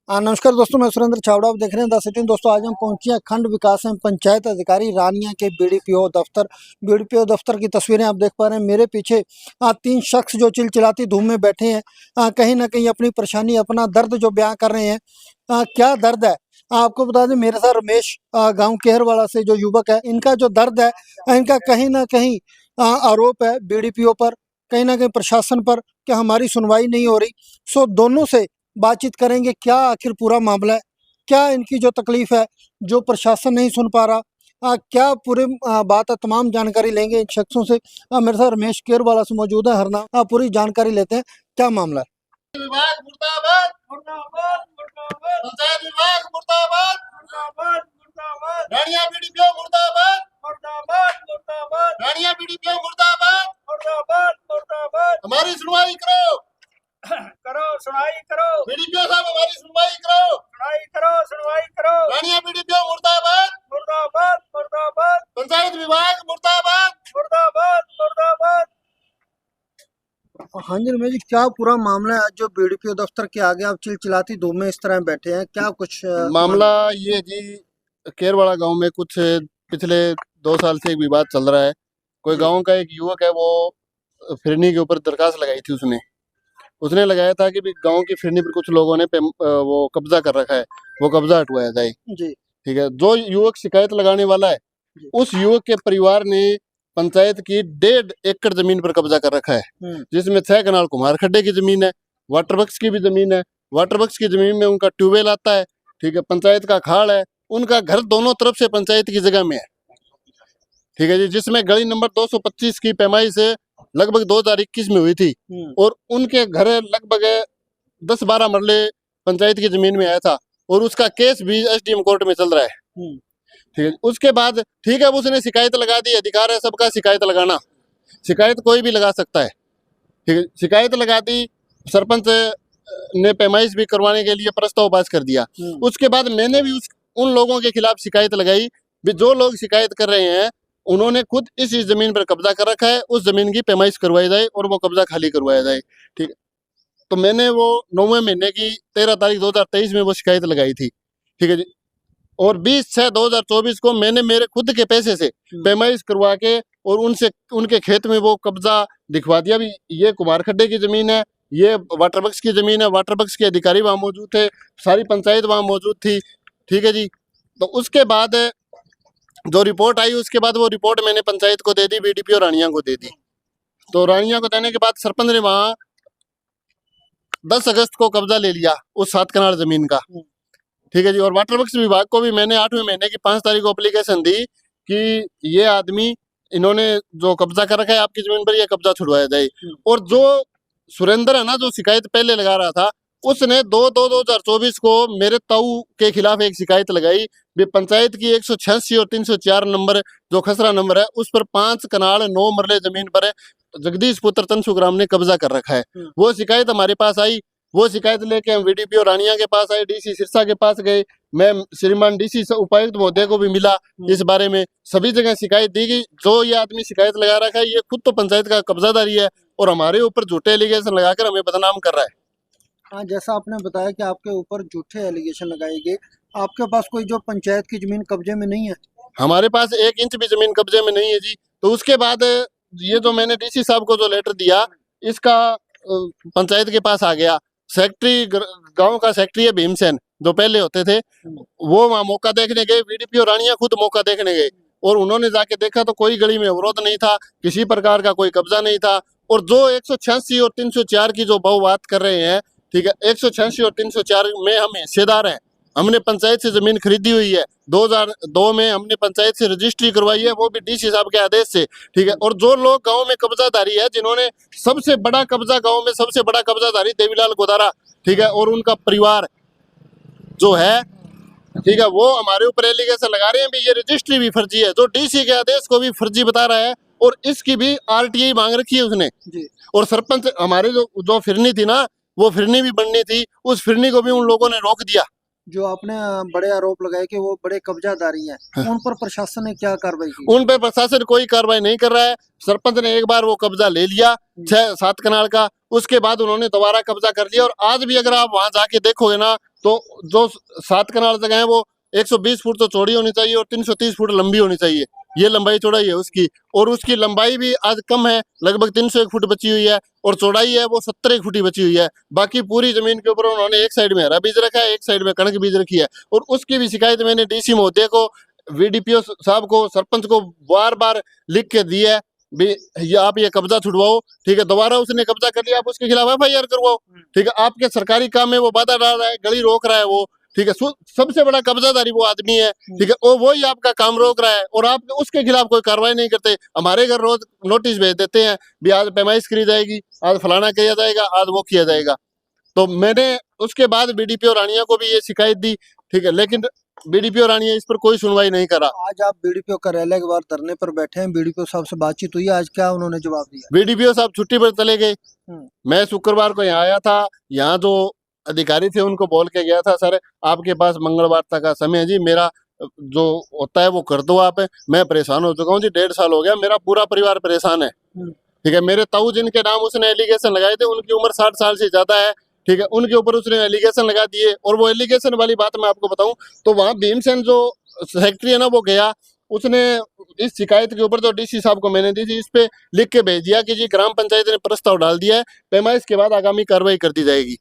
नमस्कार दोस्तों, मैं सुरेंद्र छावड़ा। आप देख रहे हैं द सिटी। दोस्तों, आज हम पहुंचे हैं खंड विकास एवं पंचायत अधिकारी रानिया के बीडीपीओ दफ्तर की तस्वीरें आप देख पा रहे हैं। मेरे पीछे तीन शख्स जो चिलचिलाती धूप में बैठे हैं, कहीं ना कहीं अपनी परेशानी, अपना दर्द जो बयां कर रहे हैं। क्या दर्द है आपको बता दें। मेरे साथ रमेश गांव केहरवाड़ा से जो युवक है, इनका जो दर्द है, इनका कहीं ना कहीं आरोप है बीडीपीओ पर, कहीं ना कहीं प्रशासन पर, कि हमारी सुनवाई नहीं हो रही। सो दोनों से बातचीत करेंगे, क्या आखिर पूरा मामला है, क्या इनकी जो तकलीफ है जो प्रशासन नहीं सुन पा रहा, क्या पूरे बात है, तमाम जानकारी लेंगे इन शख्सों से। मेरे साथ रमेश केरवाला से मौजूद है हरना। पूरी जानकारी लेते हैं, क्या मामला है। विभाग मुर्दाबाद मुर्दाबाद मुर्दाबाद, पंचायत विभाग मुर्दाबाद मुर्दाबाद मुर्दाबाद, रानिया बीडीपीओ मुर्दाबाद मुर्दाबाद मुर्दाबाद, रानिया बीडीपीओ मुर्दाबाद मुर्दाबाद मुर्दाबाद। हमारी सुनवाई करो सुनवाई करो, बीडीपीओ साहब हमारी सुनवाई करो, रानिया बीडीपीओ मुर्दाबाद मुर्दाबाद मुर्दाबाद, पंचायत विभाग मुर्दाबाद मुर्दाबाद मुर्दाबाद। हाँ जी रमेश जी, क्या पूरा मामला है। आज जो बीडीपीओ दफ्तर के आगे आप चिलचिलाती धूप में इस तरह बैठे हैं, क्या कुछ मामला ये जी, केरवाड़ा गांव में कुछ पिछले 2 साल से एक विवाद चल रहा है। कोई गांव का एक युवक है, वो फिरनी के ऊपर दरखास्त लगाई थी। उसने लगाया था कि भी गांव की फिरनी पर कुछ लोगों ने वो कब्जा कर रखा है, वो कब्जा हटवाया जाए जी। ठीक है। जो युवक शिकायत लगाने वाला है, उस युवक के परिवार ने पंचायत की 1.5 एकड़ जमीन पर कब्जा कर रखा है, जिसमें 6 कनाल कुम्हार खड्डे की जमीन है, वाटर बक्स की भी जमीन है। वाटर बक्स की जमीन में उनका ट्यूबवेल आता है, ठीक है। पंचायत का खाल है, उनका घर दोनों तरफ से पंचायत की जगह में है, ठीक है जी। जिसमें गली नंबर 225 की पैमाइश लगभग 2021 में हुई थी, और उनके घर लगभग 10-12 मरले पंचायत की जमीन में आया था, और उसका केस भी एसडीएम कोर्ट में चल रहा है, ठीक है। उसके बाद ठीक है, उसने शिकायत लगा दी। अधिकार है सबका शिकायत लगाना, शिकायत कोई भी लगा सकता है, ठीक है। शिकायत लगा दी, सरपंच ने पैमाइश भी करवाने के लिए प्रस्ताव पास कर दिया। उसके बाद मैंने भी उन लोगों के खिलाफ शिकायत लगाई भी, जो लोग शिकायत कर रहे हैं उन्होंने खुद इस जमीन पर कब्जा कर रखा है, उस जमीन की पैमाइश करवाई जाए और वो कब्जा खाली करवाया जाए, ठीक है। तो मैंने वो 9वें महीने की 13 तारीख 2023 में वो शिकायत लगाई थी, ठीक है जी। और 20/6/2024 को मैंने मेरे खुद के पैसे से पैमाइश करवा के और उनसे उनके खेत में वो कब्जा दिखवा दिया भी, ये कुमार खड्डे की जमीन है, ये वाटर बक्स की जमीन है। वाटर बक्स के अधिकारी वहाँ मौजूद थे, सारी पंचायत वहाँ मौजूद थी, ठीक है जी। तो उसके बाद जो रिपोर्ट आई, उसके बाद वो रिपोर्ट मैंने पंचायत को दे दी, बीडीपीओ रानिया को दे दी। तो रानिया को देने के बाद सरपंच ने वहाँ 10 अगस्त को कब्जा ले लिया उस 7 कनाल जमीन का, ठीक है जी। और वाटर वर्क्स विभाग को भी मैंने 8वें महीने की 5 तारीख को एप्लीकेशन दी कि ये आदमी, इन्होंने जो कब्जा कर रखा है आपकी जमीन पर, ये कब्जा छुड़वाया जाए। और जो सुरेंद्र है ना, जो शिकायत पहले लगा रहा था, उसने 2/2/2024 को मेरे ताऊ के खिलाफ एक शिकायत लगाई भी, पंचायत की 186 और 304 नंबर जो खसरा नंबर है, उस पर 5 कनाल 9 मरले जमीन पर जगदीश पुत्र तनसुग्राम ने कब्जा कर रखा है। वो शिकायत हमारे पास आई। वो शिकायत लेके हम बीडीपीओ रानिया के पास आए, डीसी सिरसा के पास गए, मैं श्रीमान डीसी उपायुक्त महोदय को भी मिला, इस बारे में सभी जगह शिकायत दी गई। जो ये आदमी शिकायत लगा रखा है, ये खुद तो पंचायत का कब्जादारी है और हमारे ऊपर झूठे एलिगेशन लगाकर हमें बदनाम कर रहा है। हाँ, जैसा आपने बताया कि आपके ऊपर झूठे एलिगेशन लगाए गए, आपके पास कोई जो पंचायत की जमीन कब्जे में नहीं है? हमारे पास 1 इंच भी जमीन कब्जे में नहीं है जी। तो उसके बाद ये जो मैंने डीसी साहब को जो लेटर दिया, इसका पंचायत के पास आ गया। सेक्रेटरी, गांव का सेक्रेटरी है भीमसेन, जो पहले होते थे, वो वहाँ मौका देखने गए। बीडीपीओ रानिया खुद मौका देखने गए, और उन्होंने जाके देखा तो कोई गली में अवरोध नहीं था, किसी प्रकार का कोई कब्जा नहीं था। और जो 186 और 304 की जो बहु बात कर रहे हैं, ठीक है, 186 और 304 में हम हिस्सेदार हैं। हमने पंचायत से जमीन खरीदी हुई है, 2002 में हमने पंचायत से रजिस्ट्री करवाई है, वो भी डीसी साहब के आदेश से, ठीक है। और जो लोग गांव में कब्जाधारी है, जिन्होंने सबसे बड़ा कब्जा, गांव में सबसे बड़ा कब्जाधारी देवीलाल गोदारा, ठीक है, और उनका परिवार जो है, ठीक है, वो हमारे ऊपर एलिगेशन लगा रहे हैं भी ये रजिस्ट्री भी फर्जी है, जो डीसी के आदेश को भी फर्जी बता रहा है, और इसकी भी आरटीआई मांग रखी है उसने जी। और सरपंच हमारे जो फिरनी थी ना, वो फिरनी भी बननी थी, उस फिरनी को भी उन लोगों ने रोक दिया, जो आपने बड़े आरोप लगाए कि वो बड़े कब्जादारी हैं, उन पर प्रशासन ने क्या कार्रवाई की? उन पे प्रशासन कोई कार्रवाई नहीं कर रहा है। सरपंच ने एक बार वो कब्जा ले लिया 6-7 कनाल का, उसके बाद उन्होंने दोबारा कब्जा कर लिया। और आज भी अगर आप वहां जाके देखोगे ना, तो जो 7 कनाल जगह है वो 120 फुट तो चौड़ी होनी चाहिए और 330 फुट लंबी होनी चाहिए। ये लंबाई चौड़ाई है उसकी, और उसकी लंबाई भी आज कम है, लगभग 301 फुट बची हुई है, और चौड़ाई है वो 70 फुट ही बची हुई है। बाकी पूरी जमीन के ऊपर उन्होंने एक साइड में हरा बीज रखा है, एक साइड में कणक बीज रखी है। और उसकी भी शिकायत मैंने डीसी महोदय को, वीडीपीओ साहब को, सरपंच को बार बार लिख के दी है भी आप ये कब्जा छुड़वाओ। ठीक है, दोबारा उसने कब्जा कर लिया, आप उसके खिलाफ एफआईआर करवाओ। ठीक है, आपके सरकारी काम में वो बाधा डाल रहा है, गली रोक रहा है वो। ठीक है, सबसे बड़ा कब्जादारी वो आदमी है। ठीक है, वो ही आपका काम रोक रहा है और आप उसके खिलाफ कोई कार्रवाई नहीं करते। हमारे घर रोज नोटिस भेज देते हैं भी आज पैमाइश करी जाएगी, आज फलाना किया जाएगा, आज वो किया जाएगा। तो मैंने उसके बाद बीडीपीओ रानिया को भी ये शिकायत दी। ठीक है, लेकिन बीडीपीओ रानिया इस पर कोई सुनवाई नहीं करा। आज आप बीडीपीओ कार्यालय के बाहर धरने पर बैठे हैं, बीडीपीओ साहब से बातचीत हुई, आज क्या उन्होंने जवाब दिया? बीडीपीओ साहब छुट्टी पर चले गए। मैं शुक्रवार को यहाँ आया था, यहाँ जो अधिकारी थे उनको बोल के गया था, सर आपके पास मंगलवार तक का समय है जी, मेरा जो होता है वो कर दो आप। मैं परेशान हो चुका हूँ जी, 1.5 साल हो गया, मेरा पूरा परिवार परेशान है। ठीक है, मेरे ताऊ जिनके नाम उसने एलिगेशन लगाए थे, उनकी उम्र 60 साल से ज्यादा है। ठीक है, उनके ऊपर उसने एलिगेशन लगा दिए। और वो एलिगेशन वाली बात मैं आपको बताऊं तो वहां भीमसेन जो सेक्रेटरी है ना, वो गया, उसने इस शिकायत के ऊपर जो डीसी साहब को मैंने दी थी, इस पे लिख के भेज दिया कि जी ग्राम पंचायत ने प्रस्ताव डाल दिया है, पैमाइश के बाद आगामी कार्रवाई कर दी जाएगी।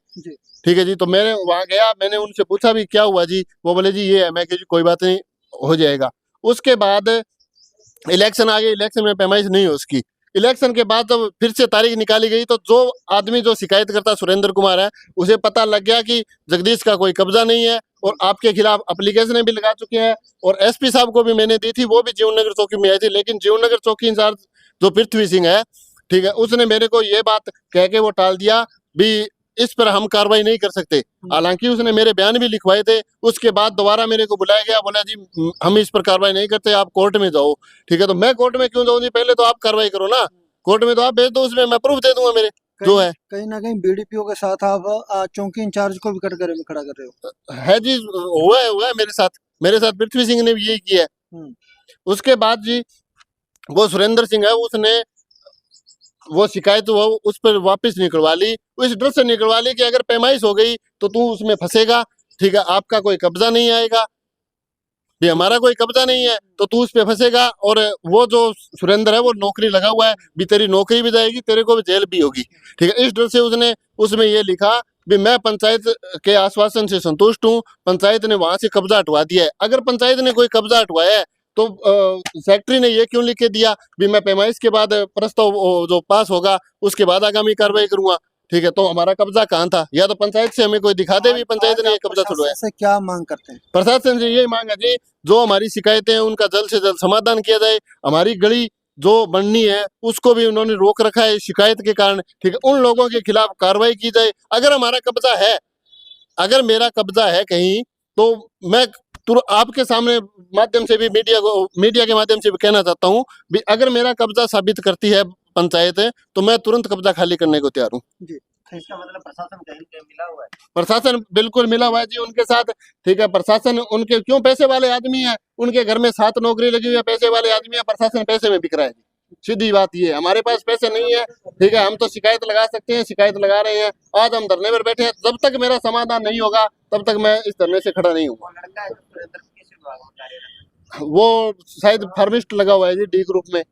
ठीक है जी, तो मैंने वहां गया, मैंने उनसे पूछा भी क्या हुआ जी, वो बोले जी ये है। मैं जी कोई बात नहीं, हो जाएगा। उसके बाद इलेक्शन आ गई, इलेक्शन में पैमाइश नहीं हो उसकी। इलेक्शन के बाद जब फिर से तारीख निकाली गई, तो जो आदमी जो शिकायत करता सुरेंद्र कुमार है, उसे पता लग गया कि जगदीश का कोई कब्जा नहीं है और आपके खिलाफ एप्लीकेशन भी लगा चुके हैं। और एसपी साहब को भी मैंने दी थी, वो भी जीवननगर चौकी में आई थी, लेकिन जीवननगर चौकी इंचार्ज जो पृथ्वी सिंह है, ठीक है, उसने मेरे को ये बात कह के वो टाल दिया भी इस पर हम कार्रवाई नहीं कर सकते। हालांकि उसने मेरे बयान भी लिखवाए थे। उसके बाद दोबारा मेरे को बुलाया गया, बोला जी हम इस पर कार्रवाई नहीं करते, आप कोर्ट में जाओ। ठीक है, तो मैं कोर्ट में क्यों जाऊँ जी, पहले तो आप कार्रवाई करो ना, कोर्ट में तो आप भेज दो, उसमें मैं प्रूफ दे दूंगा मेरे जो है। कहीं ना कहीं बीडीपीओ के साथ आप चौकी इंचार्ज को भी कटघरे में खड़ा कर रहे हो? है जी, हुआ है मेरे साथ पृथ्वी सिंह ने भी यही किया है। उसके बाद जी वो सुरेंद्र सिंह है, उसने वो शिकायत वो उस पर वापस निकलवा ली, उस डर से निकलवा ली कि अगर पैमाइश हो गई तो तू उसमें फंसेगा। ठीक है, आपका कोई कब्जा नहीं आएगा, भी हमारा कोई कब्जा नहीं है तो तू उस पे फंसेगा। और वो जो सुरेंद्र है वो नौकरी लगा हुआ है, भी तेरी नौकरी भी जाएगी, तेरे को भी जेल भी होगी। ठीक है, इस डर से उसने उसमें ये लिखा भी मैं पंचायत के आश्वासन से संतुष्ट हूँ, पंचायत ने वहां से कब्जा हटवा दिया है। अगर पंचायत ने कोई कब्जा हटवाया है तो सेक्रेटरी ने ये क्यों लिख के दिया भी मैं पैमाइश के बाद प्रस्ताव जो पास होगा उसके बाद आगामी कार्रवाई करूंगा। ठीक है, तो हमारा कब्जा कहाँ था? या तो पंचायत से हमें कोई दिखा दे भी पंचायत ने ये कब्जा छुड़वाया। से क्या मांग करते हैं? प्रशासन से यही मांग है जी, जो हमारी शिकायतें हैं उनका जल्द से जल्द समाधान किया जाए। हमारी गली जो बननी है उसको भी उन्होंने रोक रखा है शिकायत के कारण। ठीक है, उन लोगों के खिलाफ कार्रवाई की जाए। अगर हमारा कब्जा है, अगर मेरा कब्जा है कहीं, तो मैं आपके सामने माध्यम से भी मीडिया के माध्यम से भी कहना चाहता हूँ भी अगर मेरा कब्जा साबित करती है पंचायत तो मैं तुरंत कब्जा खाली करने को तैयार हूँ। इसका मतलब प्रशासन कहीं मिला हुआ है? प्रशासन बिल्कुल मिला हुआ है जी उनके साथ। ठीक है, प्रशासन उनके क्यों, पैसे वाले आदमी है, उनके घर में 7 नौकरी लगी हुई है, पैसे वाले आदमी है, प्रशासन पैसे में बिक रहा है जी। सीधी बात ये, हमारे पास पैसे नहीं है। ठीक है, हम तो शिकायत लगा सकते हैं, शिकायत लगा रहे हैं, आज हम धरने पर बैठे हैं। जब तक मेरा समाधान नहीं होगा तब तक मैं इस धरने से खड़ा नहीं हूँ। वो शायद फार्मिस्ट लगा हुआ है जी, डी ग्रुप में।